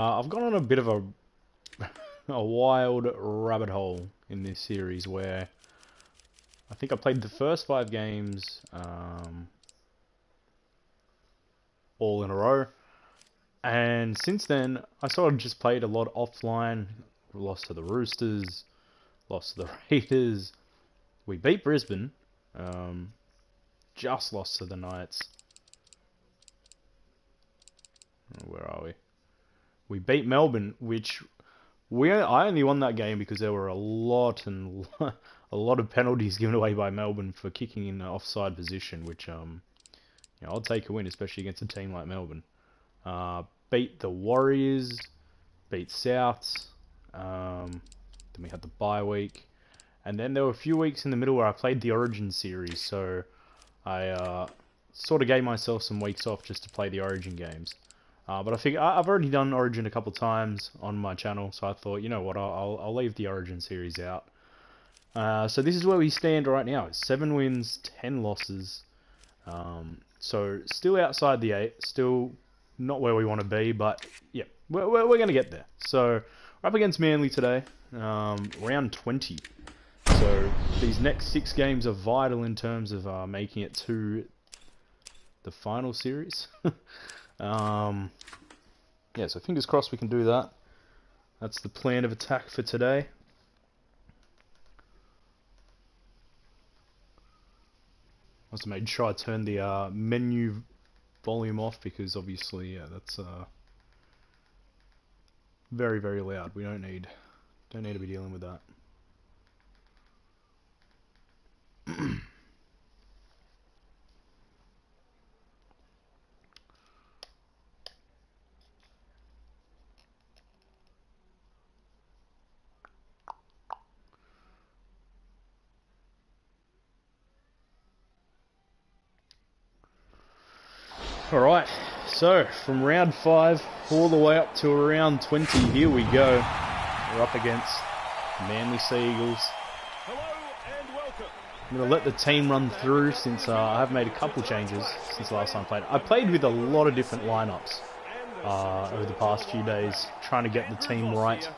I've gone on a bit of a wild rabbit hole in this series where I think I played the first 5 games all in a row, and since then I sort of just played a lot offline. Lost to the Roosters, lost to the Raiders. We beat Brisbane, just lost to the Knights. Where are we? We beat Melbourne, which I only won that game because there were a lot of penalties given away by Melbourne for kicking in the offside position, which I'll take a win, especially against a team like Melbourne. Beat the Warriors, beat Souths. Then we had the bye week, and then there were a few weeks in the middle where I played the Origin series, so I sort of gave myself some weeks off just to play the Origin games. But I figure I've already done Origin a couple times on my channel, so I thought, you know what, I'll leave the Origin series out. So this is where we stand right now. 7 wins, 10 losses. So still outside the 8, still not where we want to be, but yeah, we're going to get there. So we're up against Manly today, round 20. So these next 6 games are vital in terms of making it to the final series. Yeah, so fingers crossed we can do that. That's the plan of attack for today. Must have made sure I turned the menu volume off because obviously, yeah, that's very, very loud. We don't need to be dealing with that. Alright, so from round 5 all the way up to around 20, here we go. We're up against Manly Sea Eagles. I'm going to let the team run through since I have made a couple changes since the last time I played. I played with a lot of different lineups over the past few days, trying to get the team right.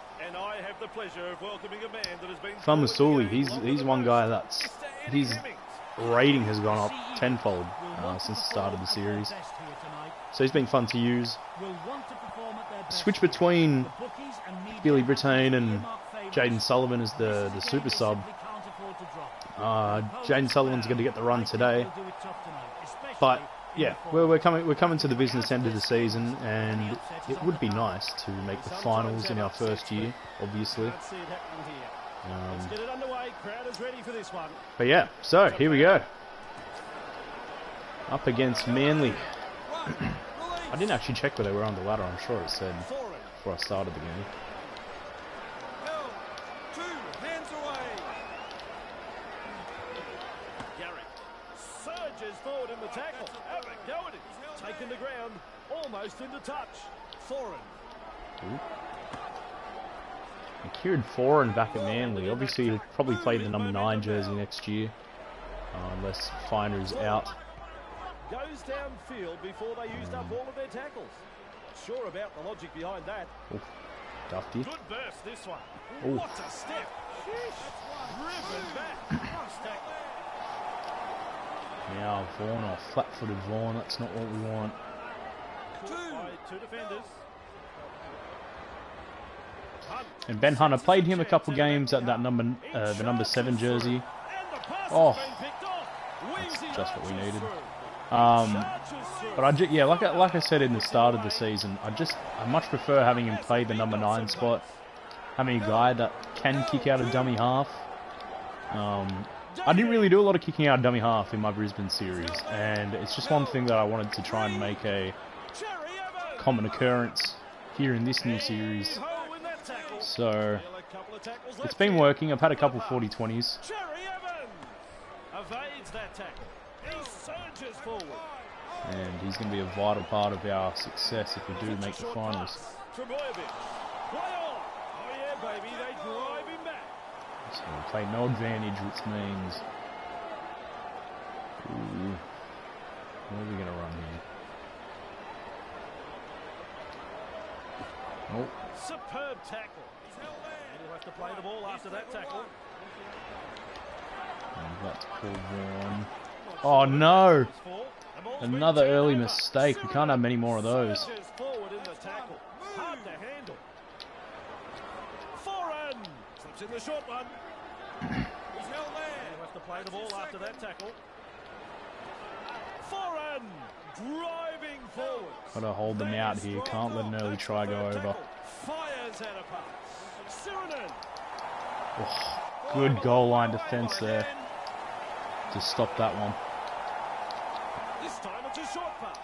Famasuli, he's one guy that's... his rating has gone up tenfold since the start of the series. So he's been fun to use. Switch between Billy Brittain and Jaden Sullivan as the super sub. Jaden Sullivan's going to get the run today, but yeah, we're coming to the business end of the season, and it would be nice to make the finals in our first year, obviously. But yeah, so here we go. Up against Manly. I didn't actually check where they were on the ladder. I'm sure it said before I started the game. Surges forward in the tackle. Have a go at it. Taken the ground, almost into touch. Foreign. Kieran Foran back at Manly. Obviously, he'll probably play the number 9 jersey next year, unless Finer's out. Goes downfield before they used up all of their tackles. Sure about the logic behind that. Duffed it. Good burst this one. Ooh. What a step. Driven back. Nice tackle. Now Vaughan, or flat-footed Vaughan. That's not what we want. Two defenders. And Ben Hunter, played him a couple games at that the number 7 jersey. Oh, that's just what we needed. But yeah, like I said in the start of the season, I much prefer having him play the number 9 spot, having a guy that can kick out a dummy half. I didn't really do a lot of kicking out dummy half in my Brisbane series, and it's just one thing that I wanted to try and make a common occurrence here in this new series. So it's been working. I've had a couple 40-20s. And he's going to be a vital part of our success if we do make the finals. So we play no advantage, which means... Ooh, what are we going to run here? Oh. Superb tackle. And he'll have to play the ball after that tackle. And that's called one. Oh no! Another early mistake. We can't have many more of those. Forward in the tackle. Hard to handle. Foreign. Slips in the short one. He's held there. He'll have to play the ball after that tackle. Foreign. Driving forward. Gotta hold them out here. Can't let an early try go over. Fires out a pass. Sirinen. Oh, good goal line defense there to stop that one. This time it's a short pass.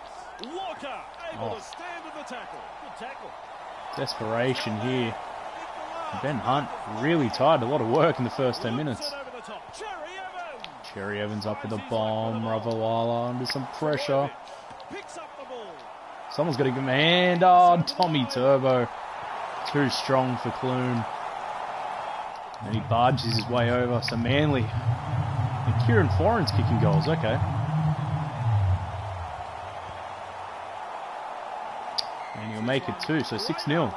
Walker able to stand in the tackle. Good tackle. Desperation here. Ben Hunt really tired. A lot of work in the first 10 minutes. Cherry Evans up with a bomb. Ravaloala under some pressure. Someone's got to give him a hand. Oh, Tommy Turbo. Too strong for Clune. And he barges his way over. So Manly. And Kieran Foran's kicking goals. Okay. And he'll make it too. So 6-0.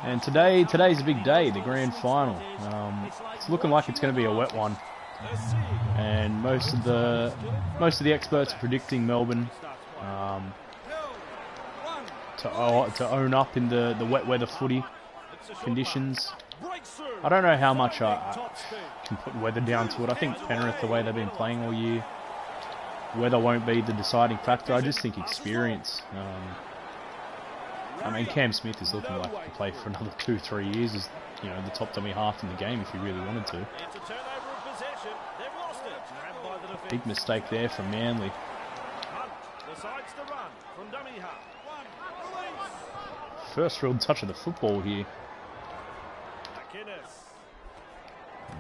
And today's a big day. The grand final. It's looking like it's going to be a wet one. And most of the experts are predicting Melbourne to own up in the wet weather footy conditions. I don't know how much I can put weather down to it. I think Penrith, the way they've been playing all year, weather won't be the deciding factor. I just think experience. I mean, Cam Smith is looking like he can play for another 2-3 years as, you know, the top dummy half in the game if he really wanted to. Big mistake there from Manly. First real touch of the football here.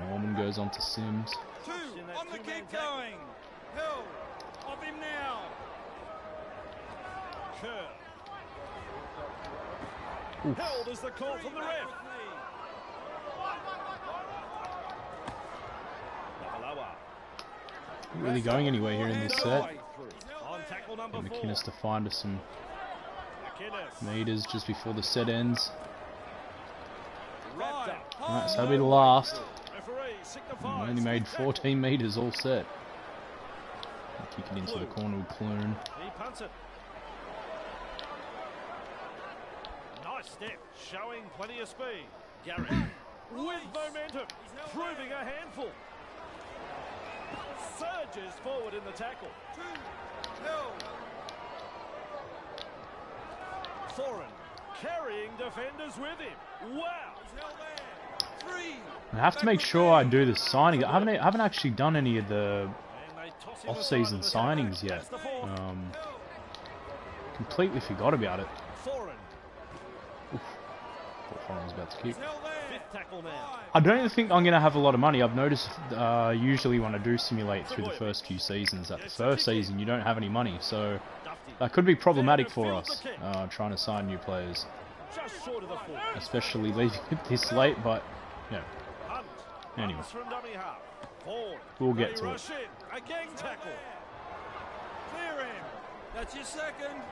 Norman goes on to Sims. Two on the kick going. Hill of him now. Held is the call from the ref. Not really going anywhere here in this set. And McInnes to find us some meters just before the set ends. Alright, so that'll be the last. Only made 14 meters all set. Kick it into the corner with Clune. He punts it. Nice step, showing plenty of speed. Garrett with momentum, proving a handful. Surges forward in the tackle. Foreign carrying defenders with him. Wow. I have to make sure I do the signing. I haven't actually done any of the off-season signings yet. Completely forgot about it. Oof. Foreign's about to kick. I don't even think I'm going to have a lot of money. I've noticed usually when I do simulate through the first few seasons, that the first season you don't have any money. So that could be problematic for us, trying to sign new players. Especially leaving it this late, but, yeah. Anyway. We'll get to it. That's your second.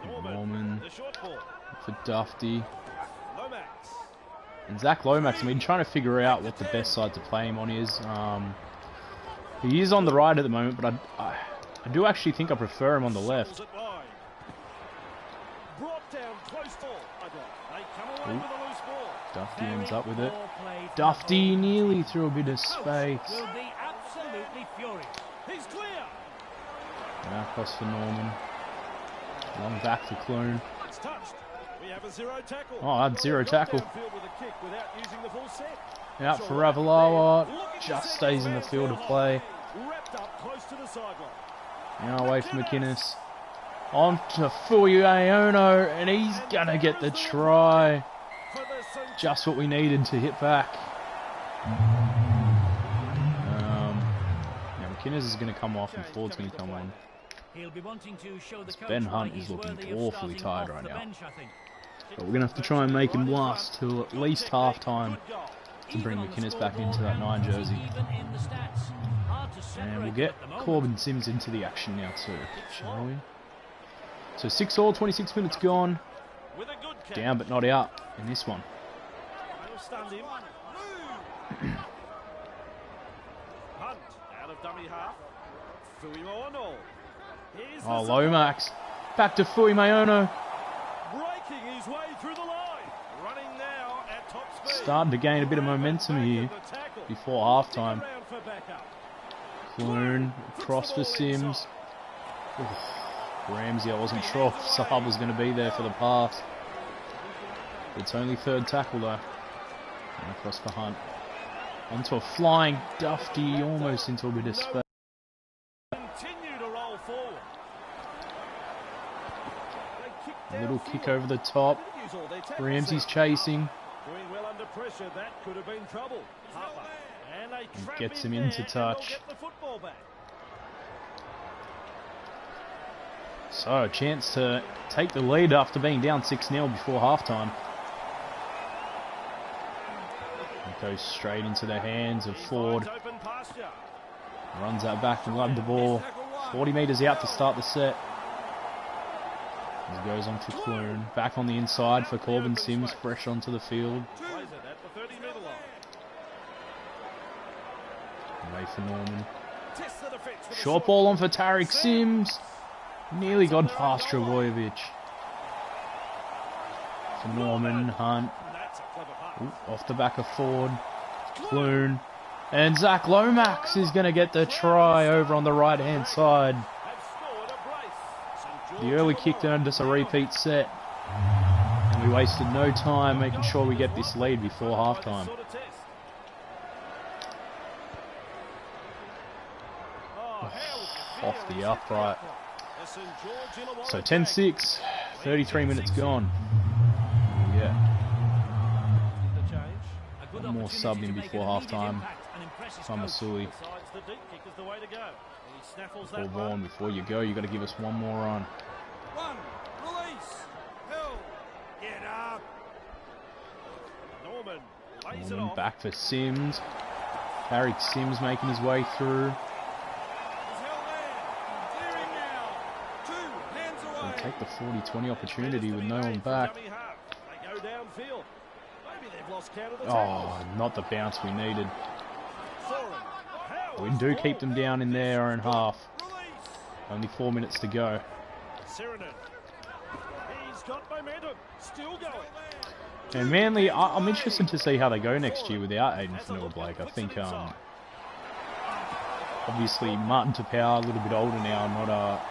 Norman for Dufty. And Zach Lomax, I mean, trying to figure out what the best side to play him on is. He is on the right at the moment, but I do actually think I prefer him on the left. Ooh. Dufty ends up with it. Dufty nearly through a bit of space. Now across for Norman. Long back to Clune. Oh, that's zero tackle. Out for Ravaloala. Just stays in the field of play. Now away from McInnes. On to Fuyono, and he's going to get the try. Just what we needed to hit back. Now McInnes is going to come off and Ford's going to come on. Ben Hunt is looking awfully tired right now. But we're going to have to try and make him last till at least half time to bring McInnes back into that 9 jersey. And we'll get Corbin Sims into the action now too, shall we? So 6-all, 26 minutes gone. Down but not out in this one. Stunned him. Hunt out of dummy half. Fuimono. Oh, Lomax. Back to Fuimono. Breaking his way through the line. Running now at top speed. Starting to gain a bit of momentum here before halftime. Clune across for Sims. Ooh, Ramsey, I wasn't sure if Sahab was going to be there for the pass. It's only third tackle though. And across for Hunt. Onto a flying Dufty, almost into a bit of space. Continue to roll forward. A little kick over the top. Ramsey's chasing. Doing well under pressure. That could have been trouble. And they trap Gets in him into there, touch. and they'll get the football back. So, a chance to take the lead after being down 6-0 before halftime. It goes straight into the hands of Ford. Runs that back and grabbed the ball. 40 metres out to start the set. He goes on for Clune. Back on the inside for Corbin Sims, fresh onto the field. Away for Norman. Short ball on for Tariq Sims. Nearly got past Trebojevic. For Norman, Hunt. Ooh, off the back of Ford. Clune. And Zach Lomax is going to get the try over on the right hand side. The early kick earned us a repeat set. And we wasted no time making sure we get this lead before halftime. Off the upright. So 10-6, 33 minutes gone. Yeah. One more sub in before halftime. Famasui. Before Vaughan, before you go, you got to give us one more on. Norman back for Sims. Tariq Sims making his way through. We'll take the 40-20 opportunity with no one back. Oh, not the bounce we needed. We do keep them down in their own half. Only 4 minutes to go. And Manly, I'm interested to see how they go next year without Aiden Fanua-Blake. I think, obviously, Martin Tapau, a little bit older now,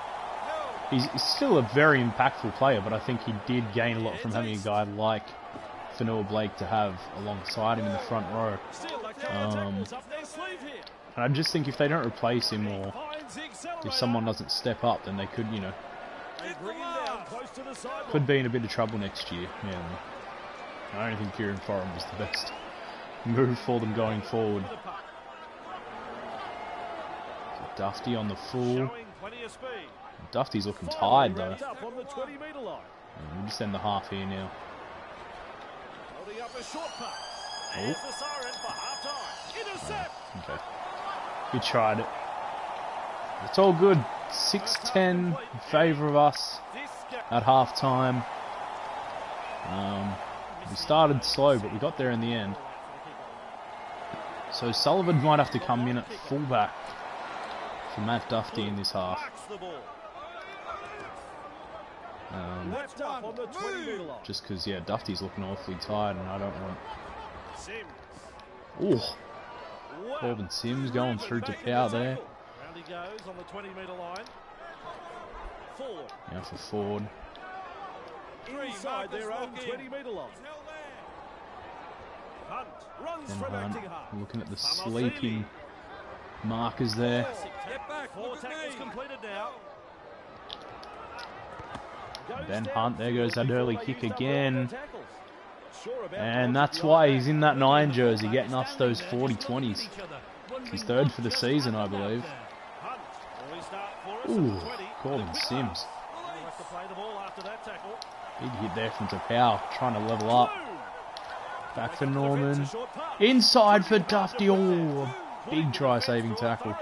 he's still a very impactful player, but I think he did gain a lot from having a guy like Fanua-Blake to have alongside him in the front row. And I just think if they don't replace him, or if someone doesn't step up, then they could, you know, could be in a bit of trouble next year. Yeah. I don't think Kieran Foran was the best move for them going forward. Dufty on the full. Dufty's looking tired though. We'll just end the half here now. Oh. Okay. We tried it. It's all good. 6-10 in favour of us at half time. We started slow, but we got there in the end. So Sullivan might have to come in at fullback for Matt Dufty in this half. Just because, yeah, Dufty's looking awfully tired, and I don't want... Ooh. Corbin Sims going through to power there. Now for Ford. Inside their own 20-metre line. Hunt runs And from Hunt, acting half. looking at the sleeping markers there. Get back. 4 tackles completed now. Ben Hunt, there goes that early kick again. And that's why he's in that 9 jersey, getting us those 40-20s. He's third for the season, I believe. Ooh, Corbin Sims. Big hit there from Tapau, trying to level up. Back for Norman. Inside for Dufty. Oh, big try-saving tackle.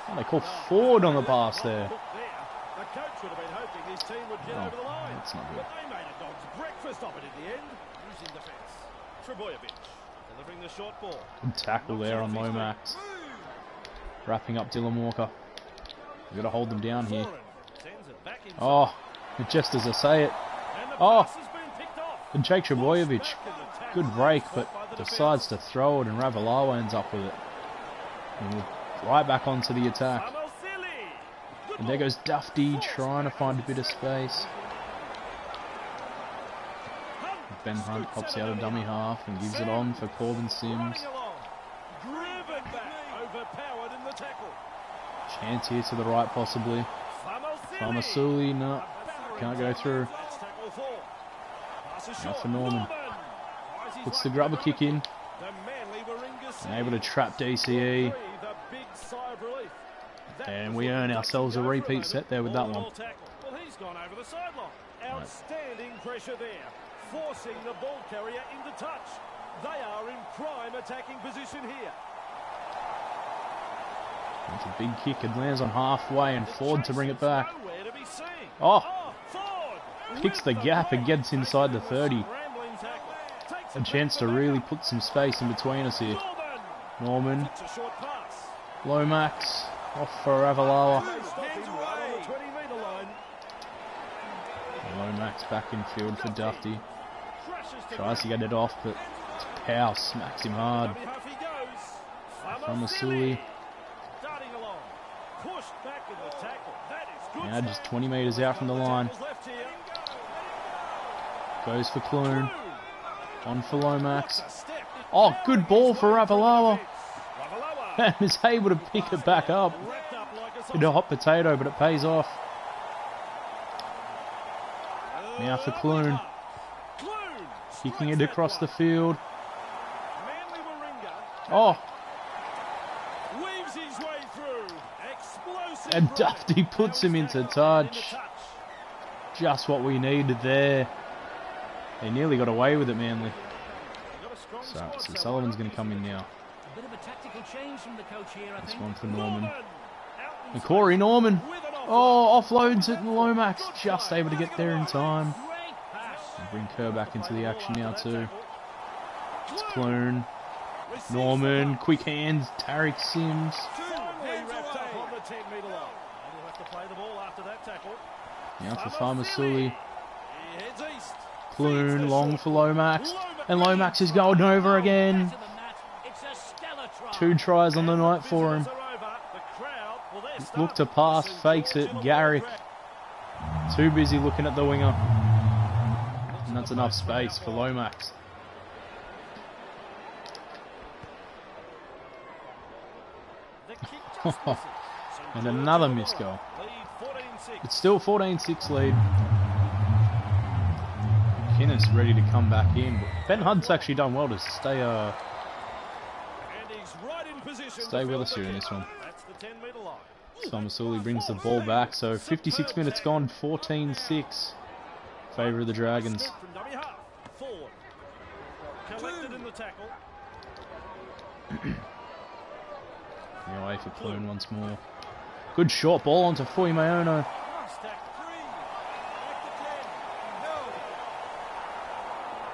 Oh, they call Ford on the pass there. coach would have been hoping his team would get over the line. That's not good. But they made a dog's breakfast of it in the end, using defence. Trebojevic delivering the short ball. Good tackle there on Lomax. Wrapping up Dylan Walker. We've got to hold them down here. Oh, just as I say it. Oh, and Jake Trebojevic. Good break, but decides to throw it, and Ravalawa ends up with it. And we're right back onto the attack. And there goes Dufty trying to find a bit of space. Ben Hunt pops out of dummy half and gives it on for Corbin Sims. Chance here to the right possibly. Famasuli, no, can't go through. Now for Norman. Puts the grubber kick in. And able to trap DCE. And we earn ourselves a repeat set there with that one. Well, he's gone over the sideline. Outstanding pressure there, forcing the ball carrier into touch. They are in prime attacking position here. It's a big kick and lands on halfway, and Ford to bring it back. Oh! Kicks the gap and gets inside the 30. A chance to really put some space in between us here. Norman. Lomax. Off for Avalawa. Lomax back in field for Dufty. Tries to get it off, but Powell smacks him hard. From Asuli. Now just 20 metres out from the line. Goes for Clune. On for Lomax. Oh, good ball for Ravalawa. And is able to pick it back up. Bit of hot potato, but it pays off. Now for Clune. Kicking it across the field. Oh. And Dufty puts him into touch. Just what we needed there. They nearly got away with it, Manly. So Sullivan's going to come in now. This one for Norman. And Corey Norman. Oh, offloads it, and Lomax just able to get there in time. And bring Kerr back into the action now too. It's Clune. Norman, quick hands, Tariq Sims. Now for Famasuli. Clune, long for Lomax. And Lomax is going over again. 2 tries on the night for him. Look to pass, fakes it. Garrick. Too busy looking at the winger. And that's enough space for Lomax. And another missed goal. It's still 14-6 lead. McInnes ready to come back in. But Ben Hunt's actually done well to stay with us here in this one. So Masuli brings the ball back. So 56 minutes gone, 14-6. Favour of the Dragons. Away for Clune once more. Good short ball onto Fuimaono.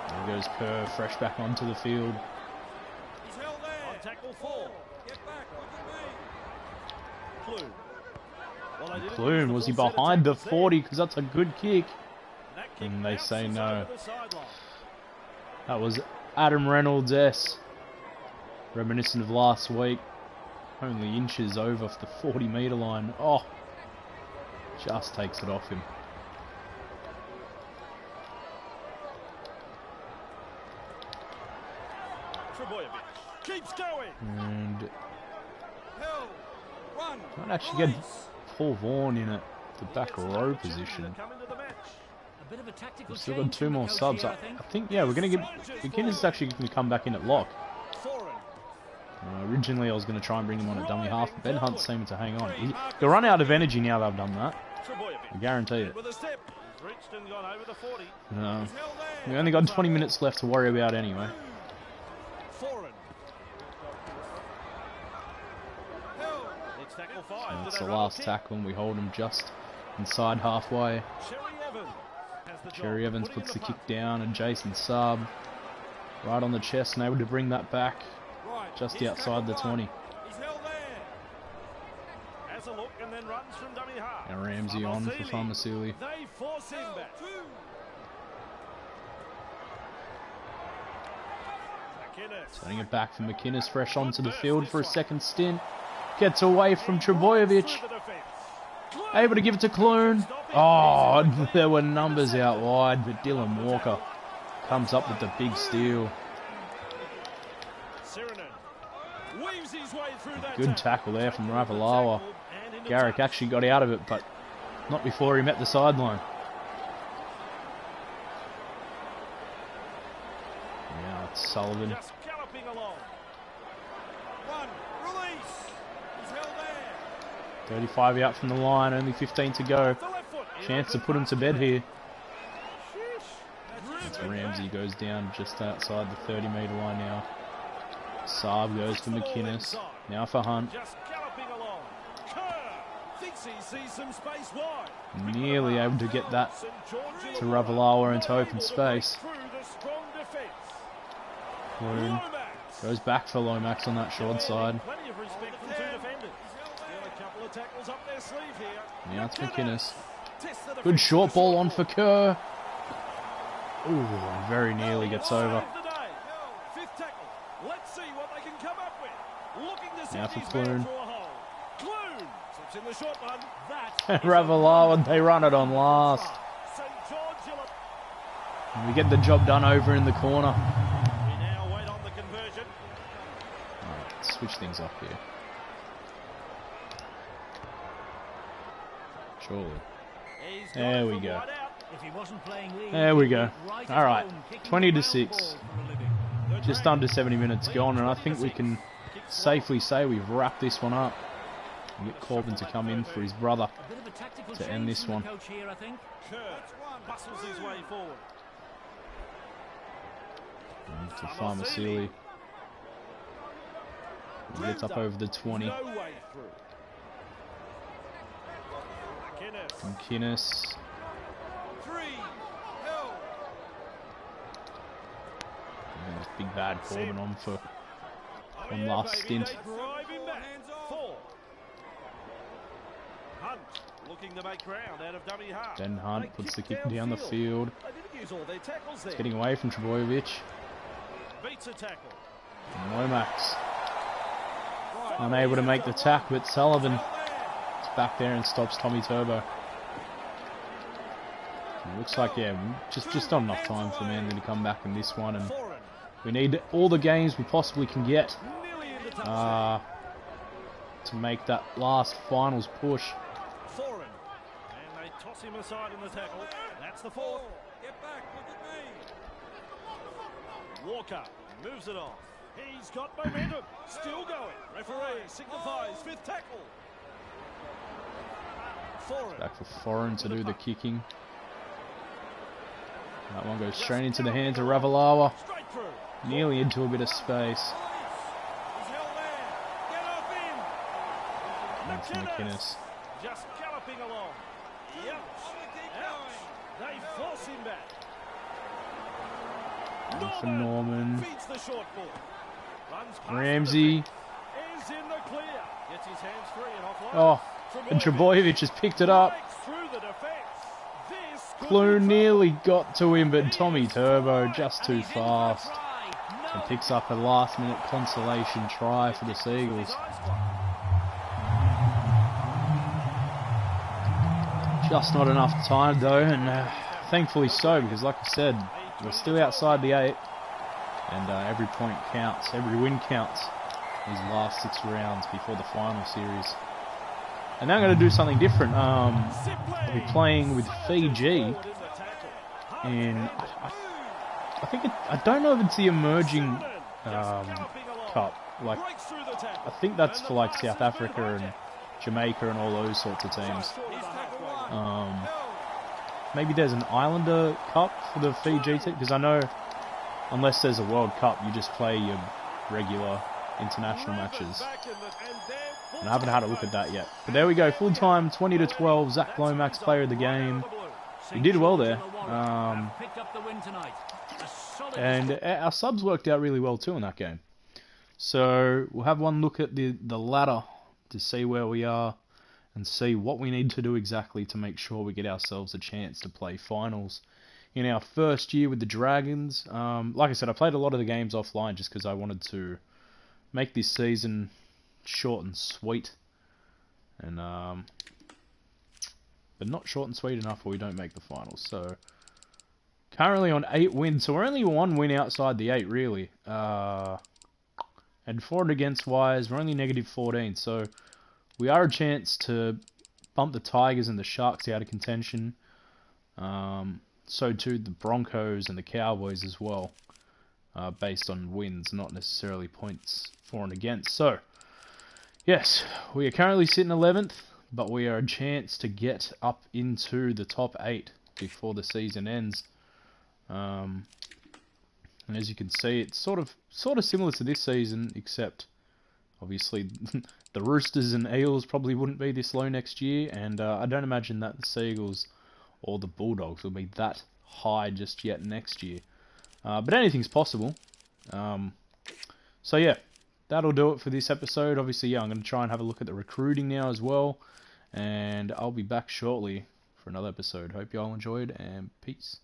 There goes Kerr, fresh back onto the field. Clune, was he behind the 40? Because that's a good kick. And they say no. That was Adam Reynolds S. Reminiscent of last week. Only inches over the 40-metre line. Oh, just takes it off him. Keeps going. And might actually get Paul Vaughan in at the back row position. We've still got 2 more subs. I think, yeah, we're going to get... McInnes is actually going to come back in at lock. Originally I was going to try and bring him on at dummy half. Ben Hunt's seeming to hang on. He'll run out of energy now they've done that. I guarantee it. We only got 20 minutes left to worry about anyway. So that's the last tackle, and we hold him just Inside halfway. Evans has the Cherry job, Evans putting puts in the the kick down, and Jason Saab right on the chest and able to bring that back just outside the 20. He's held there. Has a look and then runs from dummy half. Now Ramsey on for Farmasili. They force him back. Setting it back for McInnes, fresh onto the field for a second stint. Gets away from Trebojevic. Able to give it to Clune. Oh, there were numbers out wide, but Dylan Walker comes up with the big steal. Good tackle there from Ravalawa. Garrick actually got out of it, but not before he met the sideline. Now it's Sullivan. Just galloping along. Run, release. He's held there. 35 out from the line, only 15 to go. The left foot. Chance to put him to bed here. As Ramsey goes down just outside the 30-metre line now. Saab goes for McInnes. Now for Hunt. Just galloping along. Kerr thinks he sees some space wide. Nearly able to get that to Ravalawa into open space. Through the strong defence. Clune goes back for Lomax on that short side. Plenty of respect from two defenders. Got a couple of tackles up their sleeve here. Now it's McInnes. Test the Good defence. short ball on for Kerr. Ooh, very nearly gets over. Fifth tackle. Let's see what they can come up with. Looking to Now set for his man Clune. through a hole. Clune slips in the short one. That Ravalawa, they run it on last. St. George Gillett. And we get the job done over in the corner. We now wait on the conversion. Alright, let's switch things up here. Surely. He's got There it we from go. wide out. If he wasn't playing league, There we go. right All right, at home, kicking 20 to the 6. ball for a living. Just under 70 minutes gone, and I think we can safely say we've wrapped this one up. And get Corbin to come in for his brother A bit of a tactical to change end this from one. the coach here, I think. Kerr bustles his way forward. And to Farmasili. He gets up over the 20. No way through. McInnes. McInnes. 3. Hill. And there's big bad Corbin on for one last stint. Drive him back. 4. Hunt looking to make ground out of dummy half. Ben Hunt They puts the kick kick down the downfield. field. They didn't use all their tackles there. Getting away from Trebojevic. Beats a tackle. And Lomax unable to make the tack, but Sullivan is back there and stops Tommy Turbo. It looks like, yeah, just not enough time for Manly to come back in this one, and Foreign. we need all the games we possibly can get Nearly into touch. Uh, to make that last finals push. Foreign. And they toss him aside in the tackle. That's the 4th. Get back, look at me. Walker moves it off. He's got momentum. Still going. Referee signifies 5th tackle. Foreign. Back for Foreign to do the kicking. That one goes straight into the hands of Ravalawa. Straight through. Nearly into a bit of space. He's held there. Get off him. And for McInnes. Just galloping along. Yep. Ouch. They force him back. And for Norman. Feeds the short ball. Runs past Ramsey. the defense. Is in the clear. Gets his hands free and offload. Oh, and Trebojevic has picked it up. Breaks through the defense. This could Clune be nearly got to him, but Tommy Turbo just too and he's in for a fast. try. And No. picks up a last minute consolation try for the Seagulls. Just not enough time though, and thankfully so, because like I said, we're still outside the 8, and every point counts, every win counts these last 6 rounds before the final series. And now I'm going to do something different. I'll be playing with Fiji, and I think I don't know if it's the emerging cup. Like, I think that's for like South Africa and Jamaica and all those sorts of teams. Maybe there's an Islander Cup for the Fiji team, because I know unless there's a World Cup, you just play your regular international matches. And I haven't had a look at that yet. But there we go, full time, 20-12. Zach Lomax, player of the game. He did well there. And our subs worked out really well too in that game. So we'll have one look at the ladder to see where we are and see what we need to do exactly to make sure we get ourselves a chance to play finals in our first year with the Dragons. Like I said, I played a lot of the games offline just because I wanted to make this season short and sweet. And but not short and sweet enough or we don't make the finals. So currently on 8 wins, so we're only 1 win outside the 8 really. And for and against wise, we're only -14, so we are a chance to bump the Tigers and the Sharks out of contention. So too the Broncos and the Cowboys as well, based on wins, not necessarily points for and against. So, yes, we are currently sitting 11th, but we are a chance to get up into the top 8 before the season ends. And as you can see, it's sort of similar to this season, except obviously the Roosters and Eels probably wouldn't be this low next year, and I don't imagine that the Seagulls or the Bulldogs will be that high just yet next year. But anything's possible. So yeah, that'll do it for this episode. Obviously, yeah, I'm going to try and have a look at the recruiting now as well, and I'll be back shortly for another episode. Hope you all enjoyed, and peace.